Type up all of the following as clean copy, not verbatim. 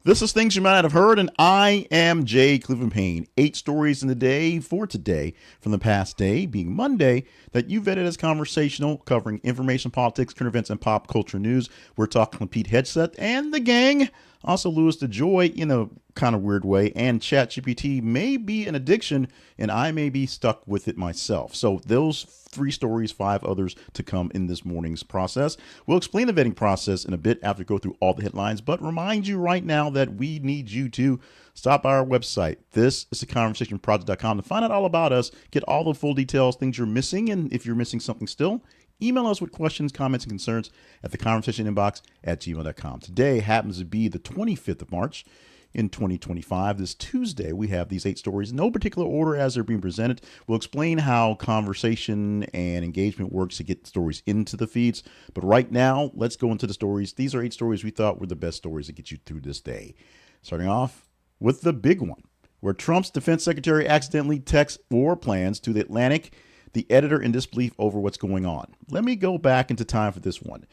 This is Things You Might Not Have Heard, and I am Jay Cleveland Payne. 8 stories in the day for today from the past day, being Monday, that you vetted as conversational, covering information, politics, current events, and pop culture news. We're talking with Pete Hegseth and the gang. Also, Louis DeJoy in a kind of weird way, and ChatGPT may be an addiction, and I may be stuck with it myself. So those 3 stories, 5 others to come in this morning's process. We'll explain the vetting process in a bit after we go through all the headlines, but remind you right now that we need you to stop by our website. This is theconversationproject.com to find out all about us, get all the full details, things you're missing, and if you're missing something still, email us with questions, comments, and concerns at theconversationinbox@gmail.com. Today happens to be the 25th of March in 2025. This Tuesday, we have these 8 stories, no particular order as they're being presented. We'll explain how conversation and engagement works to get stories into the feeds. But right now, let's go into the stories. These are 8 stories we thought were the best stories to get you through this day. Starting off with the big one, where Trump's defense secretary accidentally texts war plans to the Atlantic, the editor in disbelief over what's going on. Let me go back into time for this one.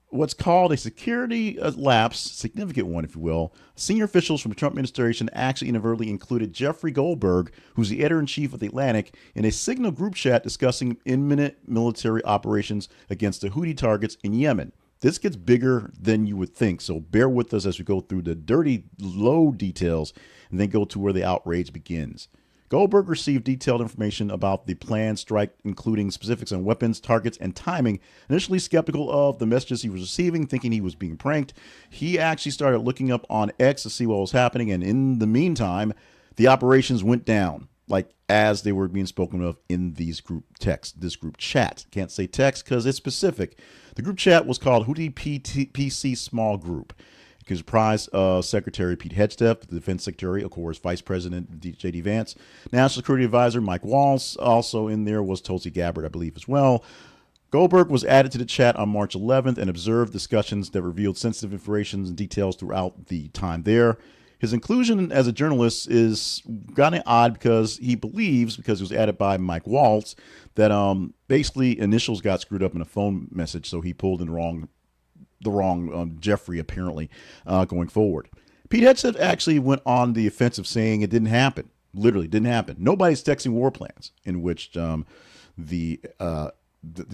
What's called a security lapse, significant one, if you will. Senior officials from the Trump administration actually inadvertently included Jeffrey Goldberg, who's the editor-in-chief of The Atlantic, in a Signal group chat discussing imminent military operations against the Houthi targets in Yemen. This gets bigger than you would think, so bear with us as we go through the dirty, low details and then go to where the outrage begins. Goldberg received detailed information about the planned strike, including specifics on weapons, targets, and timing. Initially skeptical of the messages he was receiving, thinking he was being pranked, he actually started looking up on X to see what was happening, and in the meantime, the operations went down, like as they were being spoken of in these group texts, this group chat. Can't say text because it's specific. The group chat was called Houthi PC Small Group. It comprised Secretary Pete Hegseth, the Defense Secretary, of course, Vice President J.D. Vance, National Security Advisor Mike Waltz. Also in there was Tulsi Gabbard, I believe, as well. Goldberg was added to the chat on March 11th and observed discussions that revealed sensitive information and details throughout the time there. His inclusion as a journalist is kind of odd because he believes, because it was added by Mike Waltz, that basically initials got screwed up in a phone message, so he pulled in the wrong Jeffrey, apparently, going forward. Pete Hegseth actually went on the offensive, saying it didn't happen. Literally didn't happen. Nobody's texting war plans, in which the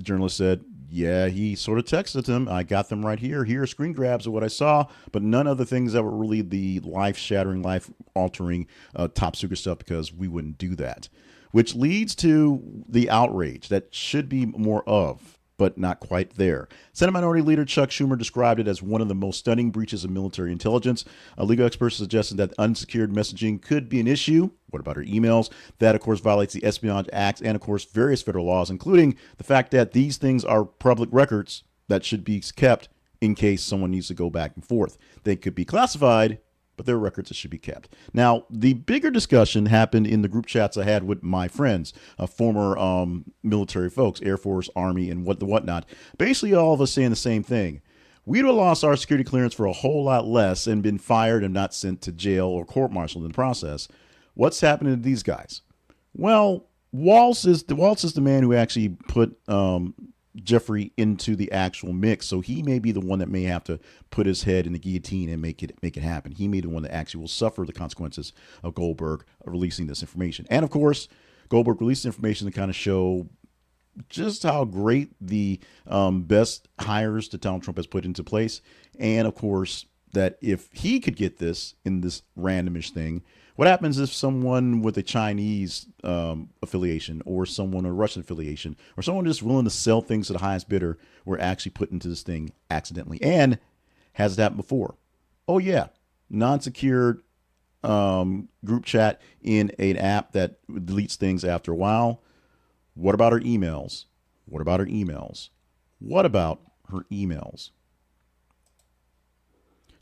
journalist said, yeah, he sort of texted them. I got them right here. Here are screen grabs of what I saw, but none of the things that were really the life-shattering, life-altering top secret stuff, because we wouldn't do that. Which leads to the outrage that should be more of, but not quite there. Senate Minority Leader Chuck Schumer described it as one of the most stunning breaches of military intelligence. Legal experts suggested that unsecured messaging could be an issue. What about our emails? That, of course, violates the Espionage Act and, of course, various federal laws, including the fact that these things are public records that should be kept in case someone needs to go back and forth. They could be classified, but they're records that should be kept. Now, the bigger discussion happened in the group chats I had with my friends, former military folks, Air Force, Army, and whatnot. Basically, all of us saying the same thing. We'd have lost our security clearance for a whole lot less and been fired and not sent to jail or court-martialed in the process. What's happening to these guys? Well, Waltz is the man who actually put Jeffrey into the actual mix, so he may be the one that may have to put his head in the guillotine and make it happen. He may be the one that actually will suffer the consequences of Goldberg releasing this information. And of course, Goldberg released information to kind of show just how great the best hires that Donald Trump has put into place, and of course that if he could get this in this randomish thing, what happens if someone with a Chinese affiliation or someone with a Russian affiliation or someone just willing to sell things to the highest bidder were actually put into this thing accidentally? And has it happened before? Oh, yeah. Non-secured group chat in an app that deletes things after a while. What about her emails? What about her emails? What about her emails?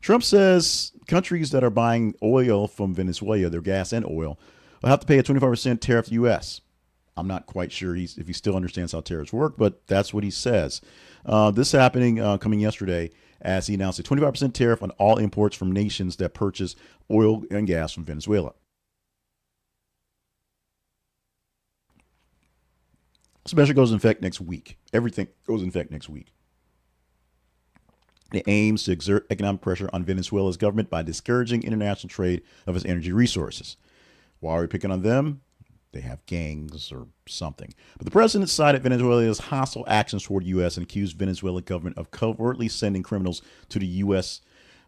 Trump says countries that are buying oil from Venezuela, their gas and oil, will have to pay a 25% tariff to the U.S. I'm not quite sure if he still understands how tariffs work, but that's what he says. This happening coming yesterday as he announced a 25% tariff on all imports from nations that purchase oil and gas from Venezuela. This measure goes in effect next week. Everything goes in effect next week. It aims to exert economic pressure on Venezuela's government by discouraging international trade of its energy resources. Why are we picking on them? They have gangs or something. But the president cited Venezuela's hostile actions toward the U.S. and accused Venezuelan government of covertly sending criminals to the U.S.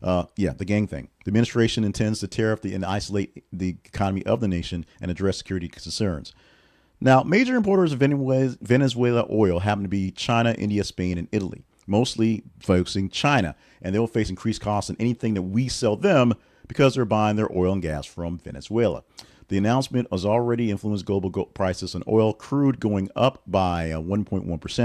The gang thing. The administration intends to tariff and isolate the economy of the nation and address security concerns. Now, major importers of Venezuela oil happen to be China, India, Spain, and Italy, mostly focusing China, and they'll face increased costs in anything that we sell them because they're buying their oil and gas from Venezuela. The announcement has already influenced global prices on oil, crude going up by 1.1%,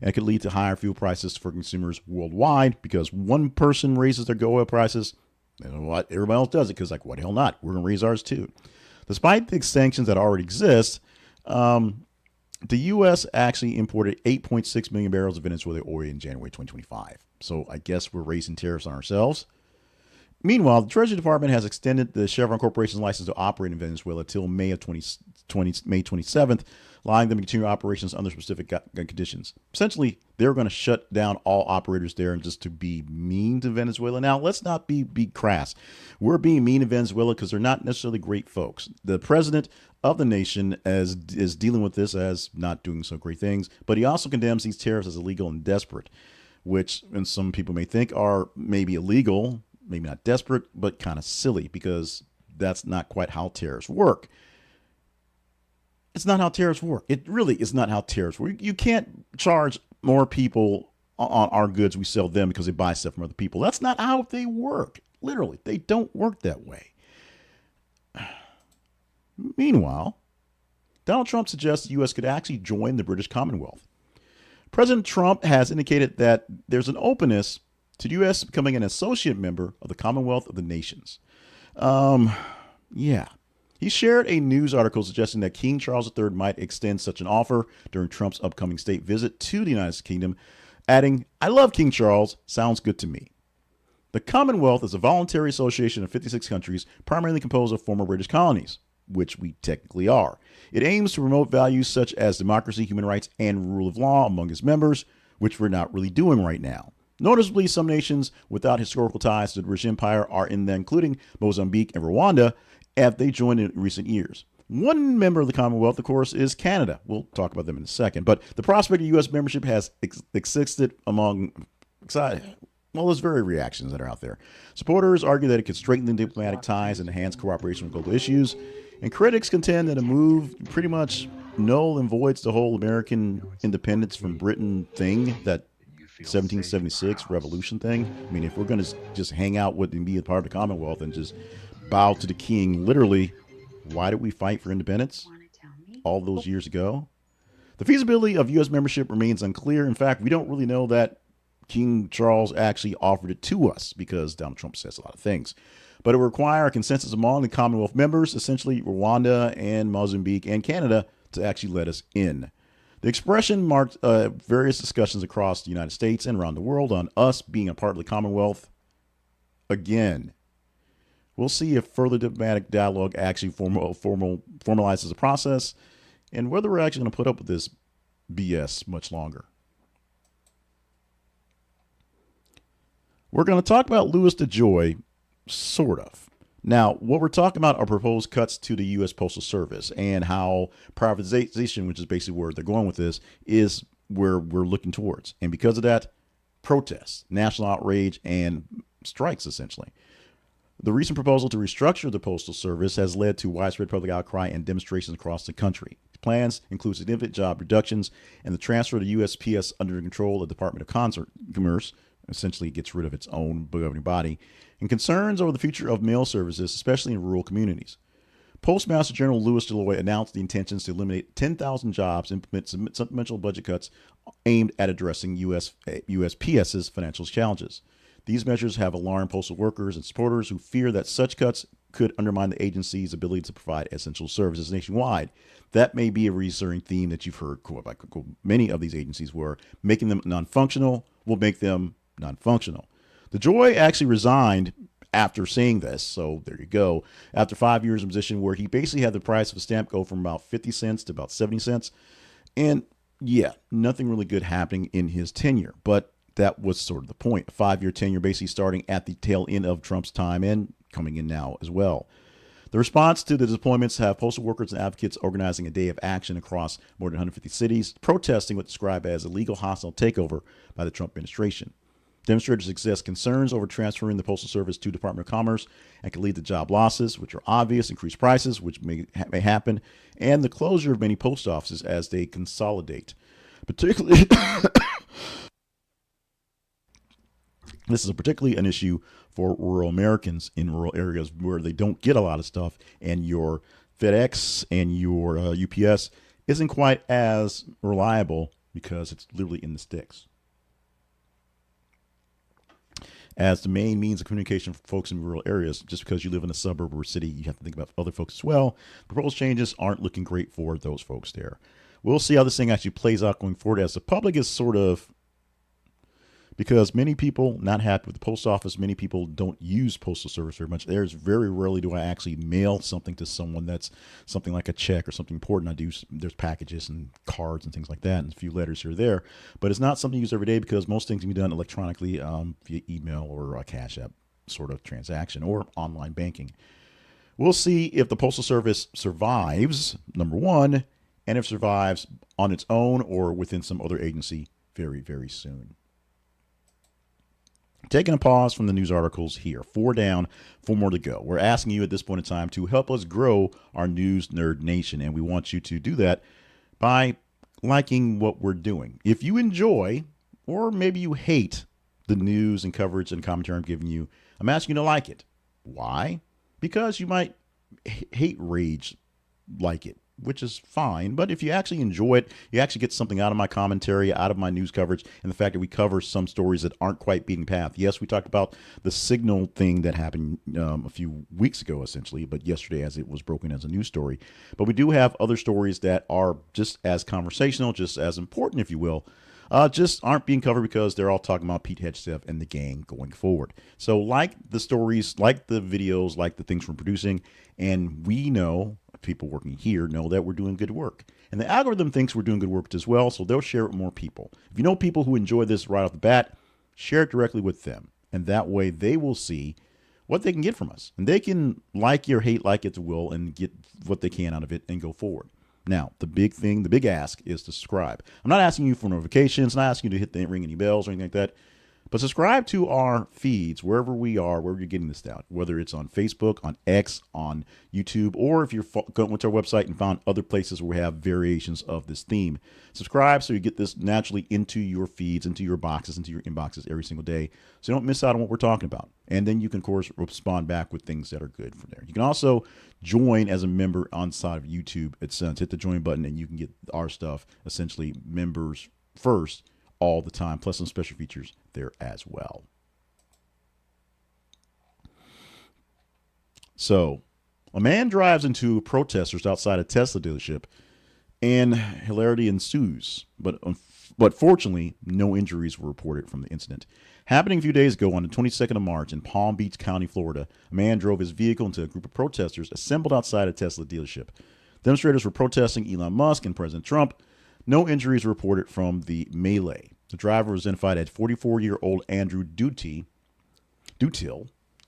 and it could lead to higher fuel prices for consumers worldwide because one person raises their oil prices, and what everybody else does it because, like, what the hell not? We're going to raise ours too. Despite the sanctions that already exist, the U.S. actually imported 8.6 million barrels of Venezuelan oil in January 2025. So I guess we're raising tariffs on ourselves. Meanwhile, the Treasury Department has extended the Chevron Corporation's license to operate in Venezuela till May 27th, allowing them to continue operations under specific conditions. Essentially, they're going to shut down all operators there and just to be mean to Venezuela. Now, let's not be crass. We're being mean to Venezuela because they're not necessarily great folks. The president of the nation is dealing with this as not doing so great things, but he also condemns these tariffs as illegal and desperate, which, and some people may think, are maybe illegal, maybe not desperate, but kind of silly because that's not quite how tariffs work. It's not how tariffs work. It really is not how tariffs work. You can't charge more people on our goods we sell them because they buy stuff from other people. That's not how they work. Literally, they don't work that way. Meanwhile, Donald Trump suggests the U.S. could actually join the British Commonwealth. President Trump has indicated that there's an openness to the U.S. becoming an associate member of the Commonwealth of the Nations. He shared a news article suggesting that King Charles III might extend such an offer during Trump's upcoming state visit to the United Kingdom, adding, "I love King Charles. Sounds good to me." The Commonwealth is a voluntary association of 56 countries, primarily composed of former British colonies, which we technically are. It aims to promote values such as democracy, human rights, and rule of law among its members, which we're not really doing right now. Noticeably, some nations without historical ties to the British Empire are in there, including Mozambique and Rwanda, as they joined in recent years. One member of the Commonwealth, of course, is Canada. We'll talk about them in a second. But the prospect of U.S. membership has existed among, there's very reactions that are out there. Supporters argue that it could strengthen diplomatic ties and enhance cooperation on global issues. And critics contend that a move pretty much null and voids the whole American independence from Britain thing, that 1776 revolution thing. I mean, if we're going to just hang out with and be a part of the Commonwealth and just bow to the king, literally, why did we fight for independence all those years ago? The feasibility of U.S. membership remains unclear. In fact, we don't really know that King Charles actually offered it to us because Donald Trump says a lot of things. But it will require a consensus among the Commonwealth members, essentially Rwanda and Mozambique and Canada, to actually let us in. The expression marked various discussions across the United States and around the world on us being a part of the Commonwealth. Again, we'll see if further diplomatic dialogue actually formalizes the process and whether we're actually going to put up with this BS much longer. We're going to talk about Louis DeJoy, sort of. Now, what we're talking about are proposed cuts to the U.S. Postal Service and how privatization, which is basically where they're going with this, is where we're looking towards. And because of that, protests, national outrage, and strikes, essentially. The recent proposal to restructure the Postal Service has led to widespread public outcry and demonstrations across the country. Plans include significant job reductions and the transfer of the USPS under the control of the Department of Commerce, essentially gets rid of its own governing body, and concerns over the future of mail services, especially in rural communities. Postmaster General Louis DeJoy announced the intentions to eliminate 10,000 jobs and implement supplemental budget cuts aimed at addressing USPS's financial challenges. These measures have alarmed postal workers and supporters who fear that such cuts could undermine the agency's ability to provide essential services nationwide. That may be a recurring theme that you've heard by many of these agencies, where making them non-functional will make them non-functional. DeJoy actually resigned after saying this, so there you go. After 5 years in a position where he basically had the price of a stamp go from about 50 cents to about 70 cents. And yeah, nothing really good happening in his tenure. But that was sort of the point. A 5-year tenure basically starting at the tail end of Trump's time and coming in now as well. The response to the deployments have postal workers and advocates organizing a day of action across more than 150 cities, protesting what's described as illegal hostile takeover by the Trump administration. Demonstrators express concerns over transferring the Postal Service to Department of Commerce and could lead to job losses, which are obvious, increased prices, which may happen, and the closure of many post offices as they consolidate. Particularly, this is particularly an issue for rural Americans in rural areas where they don't get a lot of stuff, and your FedEx and your UPS isn't quite as reliable because it's literally in the sticks. As the main means of communication for folks in rural areas, just because you live in a suburb or a city, you have to think about other folks as well. Proposed changes aren't looking great for those folks there. We'll see how this thing actually plays out going forward, as the public is sort of, because many people not happy with the post office. Many people don't use postal service very much. There's very rarely do I actually mail something to someone that's something like a check or something important. I do. There's packages and cards and things like that, and a few letters here or there. But it's not something you use every day because most things can be done electronically via email or a Cash App sort of transaction or online banking. We'll see if the Postal Service survives, number one, and if it survives on its own or within some other agency very, very soon. Taking a pause from the news articles here. 4 down, 4 more to go. We're asking you at this point in time to help us grow our news nerd nation, and we want you to do that by liking what we're doing. If you enjoy, or maybe you hate, the news and coverage and commentary I'm giving you, I'm asking you to like it. Why? Because you might hate rage like it, which is fine. But if you actually enjoy it, you actually get something out of my commentary, out of my news coverage, and the fact that we cover some stories that aren't quite beating path. Yes, we talked about the Signal thing that happened a few weeks ago, essentially, but yesterday as it was broken as a news story. But we do have other stories that are just as conversational, just as important, if you will, just aren't being covered because they're all talking about Pete Hegseth and the gang going forward. So like the stories, like the videos, like the things we're producing, and we know, people working here know that we're doing good work. And the algorithm thinks we're doing good work as well, so they'll share it with more people. If you know people who enjoy this right off the bat, share it directly with them. And that way they will see what they can get from us. And they can like or hate like it will and get what they can out of it and go forward. Now, the big thing, the big ask is to subscribe. I'm not asking you for notifications, not asking you to hit the ring any bells or anything like that. But subscribe to our feeds wherever we are, wherever you're getting this out, whether it's on Facebook, on X, on YouTube, or if you're going to our website and found other places where we have variations of this theme. Subscribe so you get this naturally into your feeds, into your boxes, into your inboxes every single day, so you don't miss out on what we're talking about. And then you can, of course, respond back with things that are good from there. You can also join as a member on side of YouTube. It's hit the join button, and you can get our stuff, essentially members first, all the time, plus some special features there as well. So, a man drives into protesters outside a Tesla dealership, and hilarity ensues. But fortunately, no injuries were reported from the incident. Happening a few days ago on the 22nd of March in Palm Beach County, Florida, a man drove his vehicle into a group of protesters assembled outside a Tesla dealership. Demonstrators were protesting Elon Musk and President Trump. No injuries were reported from the melee. The driver was identified as 44-year-old Andrew Dutil,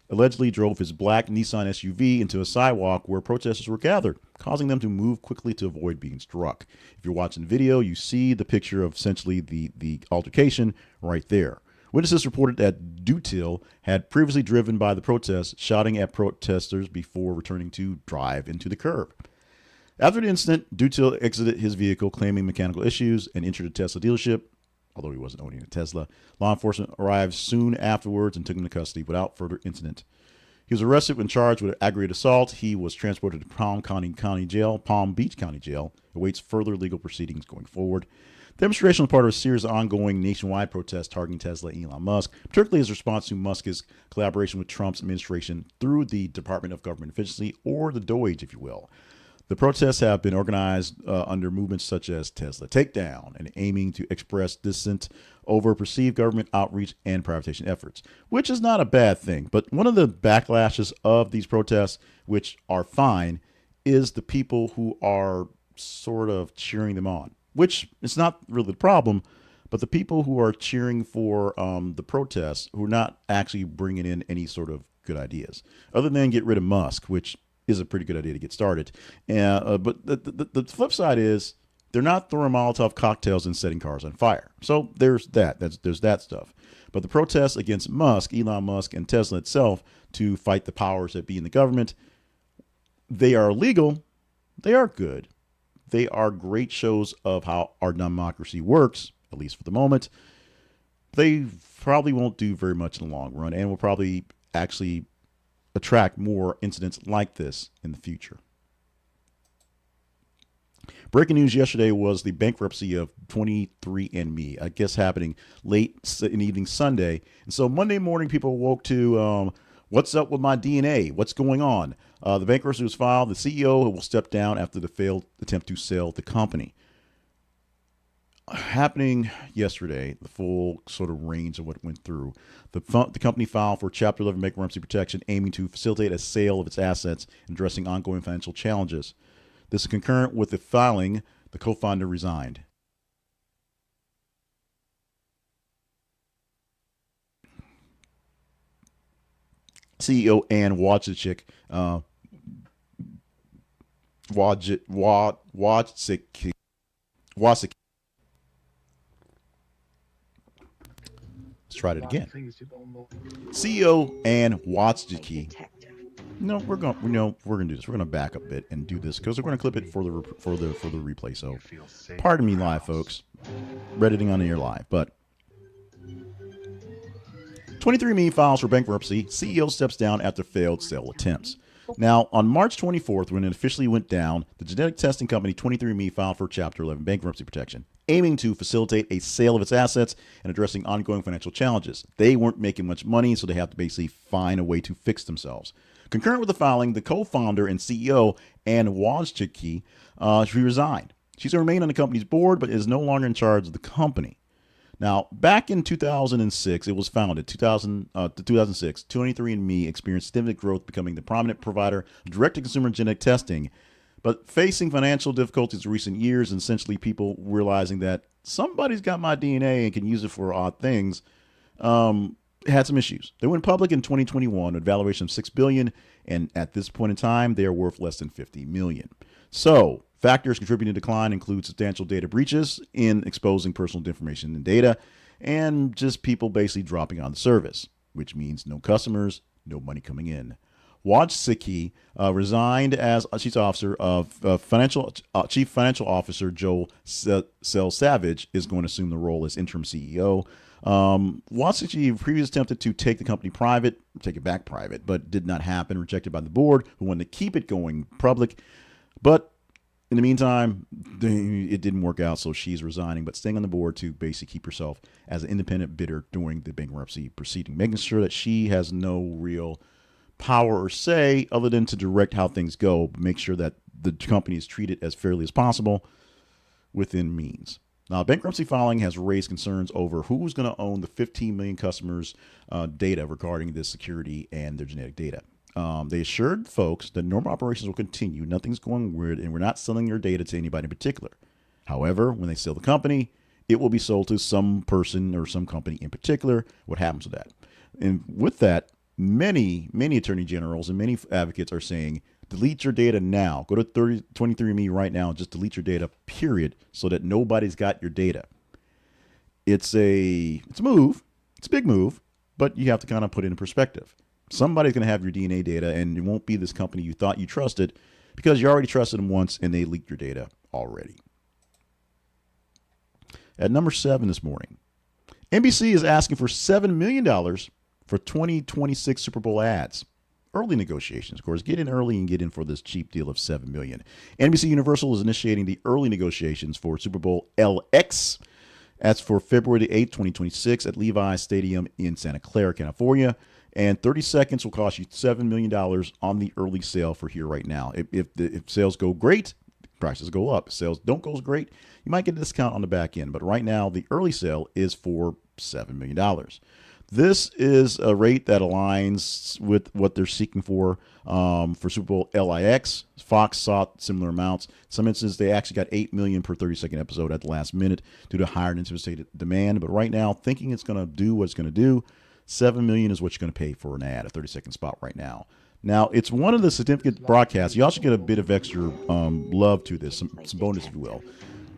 allegedly drove his black Nissan SUV into a sidewalk where protesters were gathered, causing them to move quickly to avoid being struck. If you're watching the video, you see the picture of essentially the altercation right there. Witnesses reported that Dutil had previously driven by the protests, shouting at protesters before returning to drive into the curb. After the incident, Dutil exited his vehicle, claiming mechanical issues, and entered a Tesla dealership. Although he wasn't owning a Tesla, law enforcement arrived soon afterwards and took him to custody without further incident. He was arrested and charged with aggravated assault. He was transported to Palm Beach County Jail, awaits further legal proceedings going forward. The demonstration was part of a series of ongoing nationwide protests targeting Tesla and Elon Musk, particularly as a response to Musk's collaboration with Trump's administration through the Department of Government Efficiency, or the DOGE, if you will. The protests have been organized under movements such as Tesla Takedown and aiming to express dissent over perceived government outreach and privatization efforts, which is not a bad thing. But one of the backlashes of these protests, which are fine, is the people who are sort of cheering them on, which is not really the problem. But the people who are cheering for the protests, who are not actually bringing in any sort of good ideas, other than get rid of Musk, which is a pretty good idea to get started. But the flip side is they're not throwing Molotov cocktails and setting cars on fire. So there's that. There's that stuff. But the protests against Musk, Elon Musk, and Tesla itself to fight the powers that be in the government, they are illegal. They are good. They are great shows of how our democracy works, at least for the moment. They probably won't do very much in the long run and will probably actually attract more incidents like this in the future. Breaking news yesterday was the bankruptcy of 23andMe, I guess happening late in evening Sunday. And so Monday morning, people woke to, what's up with my DNA? What's going on? The bankruptcy was filed. The CEO will step down after the failed attempt to sell the company. Happening yesterday, the full sort of range of what went through. The company filed for Chapter 11 bankruptcy protection, aiming to facilitate a sale of its assets and addressing ongoing financial challenges. This is concurrent with the filing. The co-founder resigned. CEO Ann Wojcicki, Wojcicki. Let's try it again. CEO Ann Wojcicki. No, we're gonna do this. We're gonna back up a bit and do this because we're gonna clip it for the replay. So, pardon me, live folks, redditing on the air live. But 23andMe files for bankruptcy. CEO steps down after failed sale attempts. Now, on March 24th, when it officially went down, the genetic testing company 23andMe filed for Chapter 11 bankruptcy protection, aiming to facilitate a sale of its assets and addressing ongoing financial challenges. They weren't making much money, so they have to basically find a way to fix themselves. Concurrent with the filing, the co-founder and CEO, Ann Wojcicki, she resigned. She's going to remain on the company's board, but is no longer in charge of the company. Now, back in 2006, it was founded, 2006, 23andMe experienced significant growth, becoming the prominent provider of direct-to-consumer genetic testing. But facing financial difficulties in recent years, and essentially people realizing that somebody's got my DNA and can use it for odd things, had some issues. They went public in 2021 with a valuation of $6 billion, and at this point in time, they are worth less than $50 million. So, factors contributing to decline include substantial data breaches in exposing personal information and data, and just people basically dropping on the service, which means no customers, no money coming in. Wojcicki resigned as chief officer of chief financial officer Joel Savage is going to assume the role as interim CEO. Wojcicki previously attempted to take the company private, take it back private, but did not happen. Rejected by the board, who wanted to keep it going public. But in the meantime, it didn't work out, so she's resigning, but staying on the board to basically keep herself as an independent bidder during the bankruptcy proceeding, making sure that she has no real power or say other than to direct how things go, but make sure that the company is treated as fairly as possible within means. Now, bankruptcy filing has raised concerns over who's going to own the 15 million customers' data regarding this security and their genetic data. They assured folks that normal operations will continue, nothing's going weird, and we're not selling your data to anybody in particular. However, when they sell the company, it will be sold to some person or some company in particular. What happens with that? And with that, many attorney generals and many advocates are saying, delete your data now. Go to 23andMe right now and just delete your data, period, so that nobody's got your data. It's a move. It's a big move, but you have to kind of put it in perspective. Somebody's going to have your DNA data, and it won't be this company you thought you trusted because you already trusted them once and they leaked your data already. At number 7 this morning, NBC is asking for $7 million for 2026 Super Bowl ads. Early negotiations, of course. Get in early and get in for this cheap deal of $7 million. NBC Universal is initiating the early negotiations for Super Bowl LX. That's for February 8, 2026 at Levi's Stadium in Santa Clara, California. And 30 seconds will cost you $7 million on the early sale for here right now. If sales go great, prices go up. If sales don't go great, you might get a discount on the back end. But right now, the early sale is for $7 million. This is a rate that aligns with what they're seeking for Super Bowl LIX. Fox sought similar amounts. In some instances, they actually got 8 million per 30-second episode at the last minute due to higher than anticipated demand. But right now, thinking it's going to do what it's going to do, 7 million is what you're going to pay for an ad, a 30-second spot right now. Now, it's one of the significant broadcasts. You also get a bit of extra love to this, some bonus, if you will.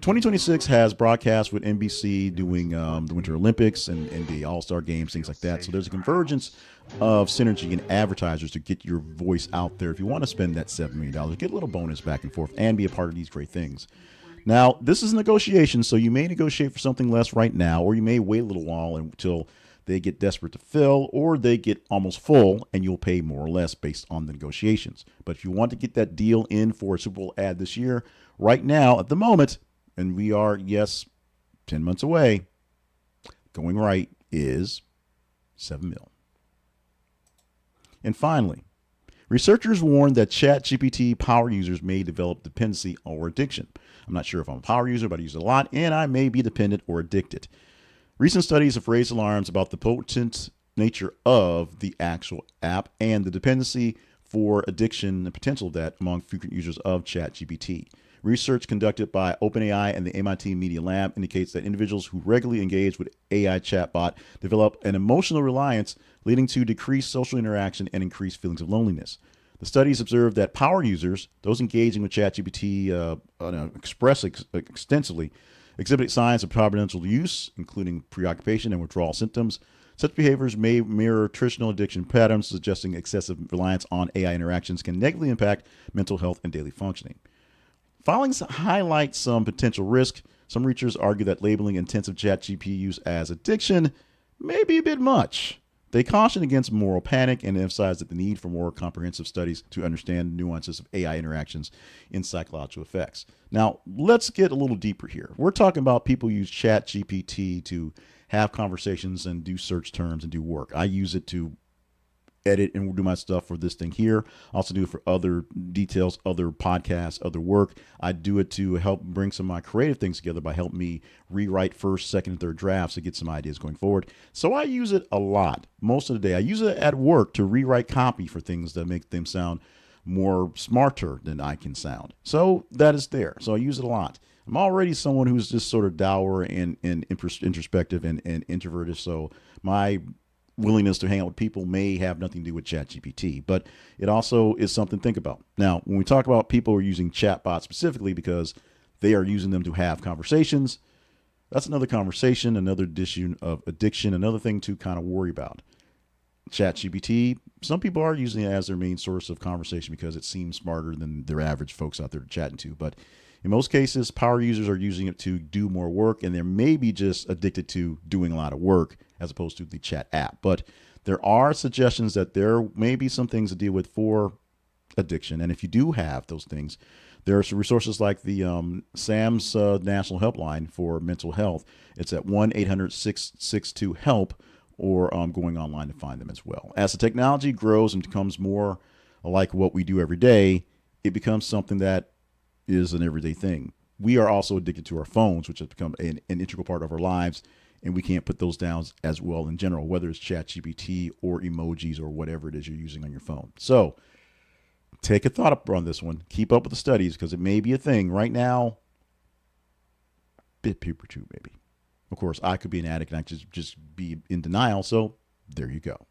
2026 has broadcasts with NBC doing the Winter Olympics and the All-Star Games, things like that. So there's a convergence of synergy and advertisers to get your voice out there. If you want to spend that $7 million, get a little bonus back and forth and be a part of these great things. Now, this is negotiation, so you may negotiate for something less right now, or you may wait a little while until they get desperate to fill, or they get almost full, and you'll pay more or less based on the negotiations. But if you want to get that deal in for a Super Bowl ad this year, right now, at the moment, and we are, yes, 10 months away, going right is 7 mil. And finally, researchers warn that ChatGPT power users may develop dependency or addiction. I'm not sure if I'm a power user, but I use it a lot, and I may be dependent or addicted. Recent studies have raised alarms about the potent nature of the actual app and the dependency for addiction and potential of that among frequent users of ChatGPT. Research conducted by OpenAI and the MIT Media Lab indicates that individuals who regularly engage with AI chatbot develop an emotional reliance, leading to decreased social interaction and increased feelings of loneliness. The studies observed that power users, those engaging with ChatGPT extensively, exhibit signs of providential use, including preoccupation and withdrawal symptoms. Such behaviors may mirror traditional addiction patterns, suggesting excessive reliance on AI interactions can negatively impact mental health and daily functioning. Findings highlight some potential risk. Some researchers argue that labeling intensive ChatGPT use as addiction may be a bit much. They caution against moral panic and emphasize that the need for more comprehensive studies to understand the nuances of AI interactions in psychological effects. Now, let's get a little deeper here. We're talking about people who use ChatGPT to have conversations and do search terms and do work. I use it to edit and do my stuff for this thing here. I also do it for other details, other podcasts, other work. I do it to help bring some of my creative things together by helping me rewrite first, second, and third drafts to get some ideas going forward. So I use it a lot, most of the day. I use it at work to rewrite copy for things that make them sound more smarter than I can sound. So that is there. So I use it a lot. I'm already someone who's just sort of dour and introspective and introverted. So my willingness to hang out with people may have nothing to do with ChatGPT, but it also is something to think about. Now, when we talk about people who are using chatbots specifically because they are using them to have conversations, that's another conversation, another issue of addiction, another thing to kind of worry about. ChatGPT, some people are using it as their main source of conversation because it seems smarter than their average folks out there chatting to. But in most cases, power users are using it to do more work, and they're maybe just addicted to doing a lot of work as opposed to the chat app. But there are suggestions that there may be some things to deal with for addiction. And if you do have those things, there are some resources like the SAMS National Helpline for Mental Health. It's at 1-800-662-HELP, or going online to find them as well. As the technology grows and becomes more like what we do every day, it becomes something that is an everyday thing. We are also addicted to our phones, which has become an integral part of our lives, and we can't put those down as well in general, whether it's ChatGPT or emojis or whatever it is you're using on your phone. So take a thought up on this one. Keep up with the studies because it may be a thing. Right now, bit puber too, maybe. Of course, I could be an addict and I could just be in denial, so there you go.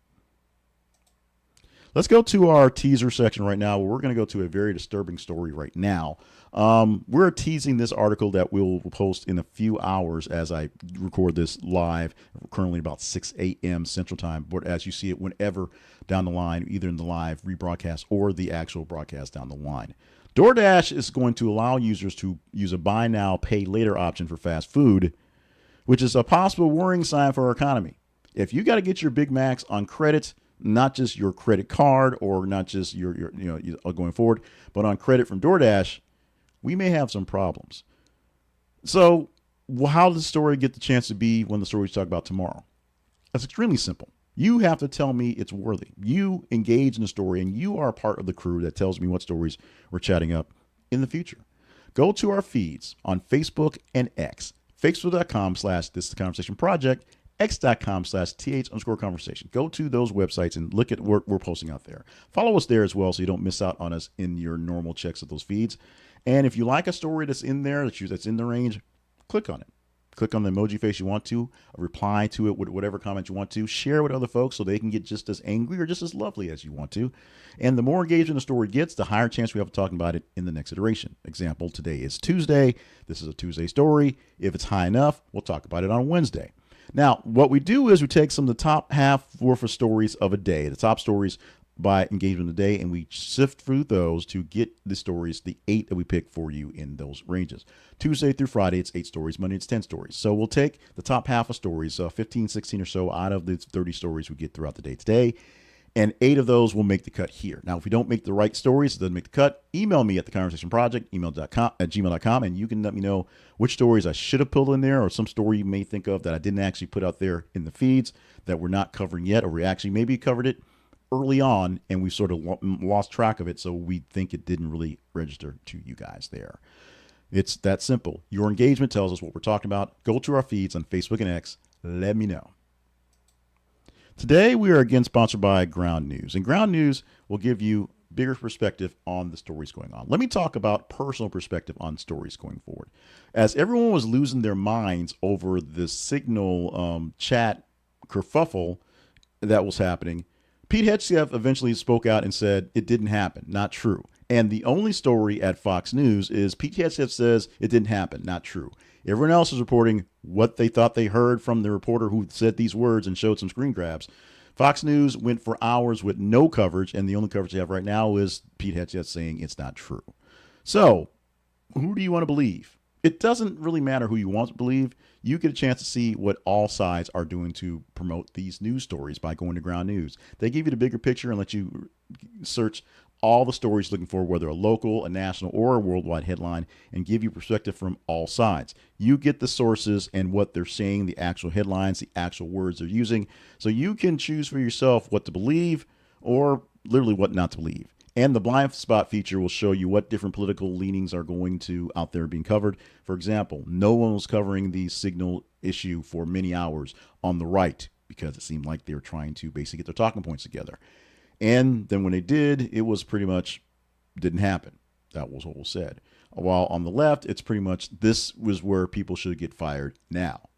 Let's go to our teaser section right now. We're going to go to a very disturbing story right now. We're teasing this article that we'll post in a few hours as I record this live, currently about 6 a.m. Central Time. But as you see it whenever down the line, either in the live rebroadcast or the actual broadcast down the line. DoorDash is going to allow users to use a buy now, pay later option for fast food, which is a possible worrying sign for our economy. If you got to get your Big Macs on credit, not just your credit card or not just your going forward, but on credit from DoorDash, we may have some problems. So how does the story get the chance to be when the story we talk about tomorrow? That's extremely simple. You have to tell me it's worthy. You engage in the story, and you are part of the crew that tells me what stories we're chatting up in the future. Go to our feeds on Facebook and X, facebook.com/This is the Conversation Project, x.com/th_conversation. Go to those websites and look at what we're posting out there. Follow us there as well so you don't miss out on us in your normal checks of those feeds. And if you like a story that's in there, that's in the range, click on it. Click on the emoji face you want to, reply to it with whatever comment you want to, share with other folks so they can get just as angry or just as lovely as you want to. And the more engagement the story gets, the higher chance we have of talking about it in the next iteration. Example, today is Tuesday. This is a Tuesday story. If it's high enough, we'll talk about it on Wednesday. Now, what we do is we take some of the top half worth of stories of a day, the top stories by engagement of the day, and we sift through those to get the stories, the 8 that we pick for you in those ranges. Tuesday through Friday, it's 8 stories. Monday, it's 10 stories. So we'll take the top half of stories, 15, 16 or so out of the 30 stories we get throughout the day today, and 8 of those will make the cut here. Now, if we don't make the right stories, it doesn't make the cut, email me at theconversationproject, email.com@gmail.com, and you can let me know which stories I should have pulled in there, or some story you may think of that I didn't actually put out there in the feeds that we're not covering yet, or we actually maybe covered it early on and we sort of lost track of it, so we think it didn't really register to you guys there. It's that simple. Your engagement tells us what we're talking about. Go to our feeds on Facebook and X. Let me know. Today we are again sponsored by Ground News, and Ground News will give you bigger perspective on the stories going on. Let me talk about personal perspective on stories going forward. As everyone was losing their minds over the Signal chat kerfuffle that was happening, Pete Hegseth eventually spoke out and said it didn't happen, not true. And the only story at Fox News is Pete Hegseth says it didn't happen, not true. Everyone else is reporting what they thought they heard from the reporter who said these words and showed some screen grabs. Fox News went for hours with no coverage, and the only coverage they have right now is Pete Hegseth saying it's not true. So, who do you want to believe? It doesn't really matter who you want to believe. You get a chance to see what all sides are doing to promote these news stories by going to Ground News. They give you the bigger picture and let you search all the stories looking for whether a local, a national, or a worldwide headline, and give you perspective from all sides. You get the sources and what they're saying, the actual headlines, the actual words they're using, so you can choose for yourself what to believe or literally what not to believe. And the blind spot feature will show you what different political leanings are going to out there being covered. For example, no one was covering the Signal issue for many hours on the right because it seemed like they were trying to basically get their talking points together. And then when they did, it was pretty much didn't happen. That was what was said. While on the left, it's pretty much this was where people should get fired now,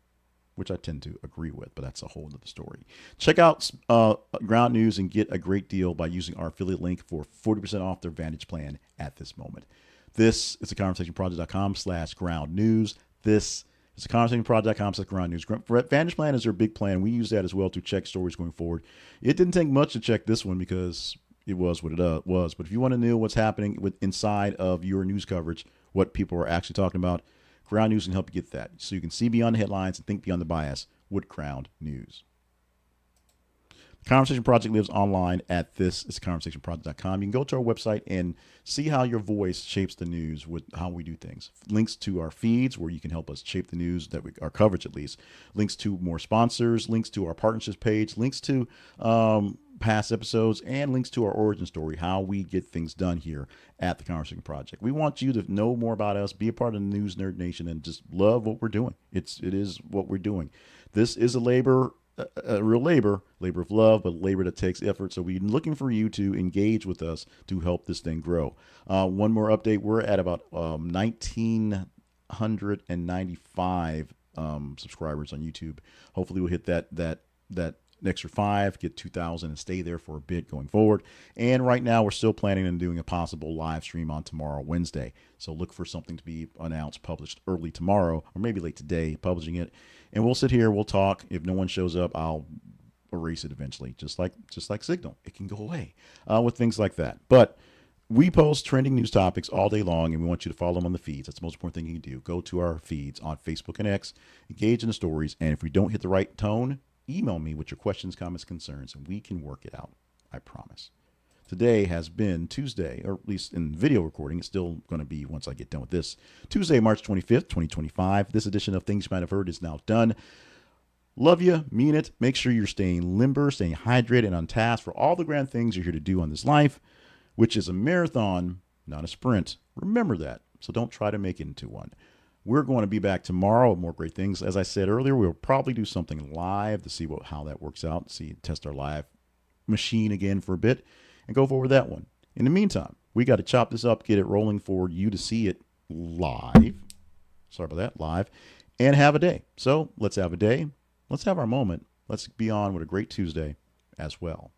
which I tend to agree with, but that's a whole other story. Check out Ground News and get a great deal by using our affiliate link for 40% off their Vantage plan at this moment. This is theconversationproject.com/ground news. This is theconversationproject.com/ground news. Vantage plan is their big plan. We use that as well to check stories going forward. It didn't take much to check this one because it was what it was. But if you want to know what's happening inside of your news coverage, what people are actually talking about, Ground News can help you get that. So you can see beyond the headlines and think beyond the bias with Ground News. The Conversation Project lives online at conversationproject.com. You can go to our website and see how your voice shapes the news with how we do things. Links to our feeds where you can help us shape the news, our coverage at least. Links to more sponsors, links to our partnerships page, links to past episodes, and links to our origin story, how we get things done here at the Conversation Project. We want you to know more about us, be a part of the News Nerd Nation, and just love what we're doing. It is what we're doing. This is a real labor of love, but labor that takes effort. So we're looking for you to engage with us to help this thing grow. One more update. We're at about 1,995 subscribers on YouTube. Hopefully we'll hit that extra 5, get 2,000 and stay there for a bit going forward. And right now we're still planning on doing a possible live stream on tomorrow, Wednesday. So look for something to be announced, published early tomorrow, or maybe late today, publishing it. And we'll sit here, we'll talk. If no one shows up, I'll erase it eventually, just like Signal. It can go away with things like that. But we post trending news topics all day long, and we want you to follow them on the feeds. That's the most important thing you can do. Go to our feeds on Facebook and X, engage in the stories, and if we don't hit the right tone, email me with your questions, comments, concerns, and we can work it out. I promise. Today has been Tuesday, or at least in video recording. It's still going to be once I get done with this. Tuesday, March 25th, 2025. This edition of Things You Might Have Heard is now done. Love you, mean it. Make sure you're staying limber, staying hydrated, and on task for all the grand things you're here to do on this life, which is a marathon, not a sprint. Remember that. So don't try to make it into one. We're going to be back tomorrow with more great things. As I said earlier, we'll probably do something live to see how that works out. Test our live machine again for a bit and go forward that one. In the meantime, we got to chop this up, get it rolling for you to see it live. Sorry about that, live, and have a day. So let's have a day. Let's have our moment. Let's be on with a great Tuesday as well.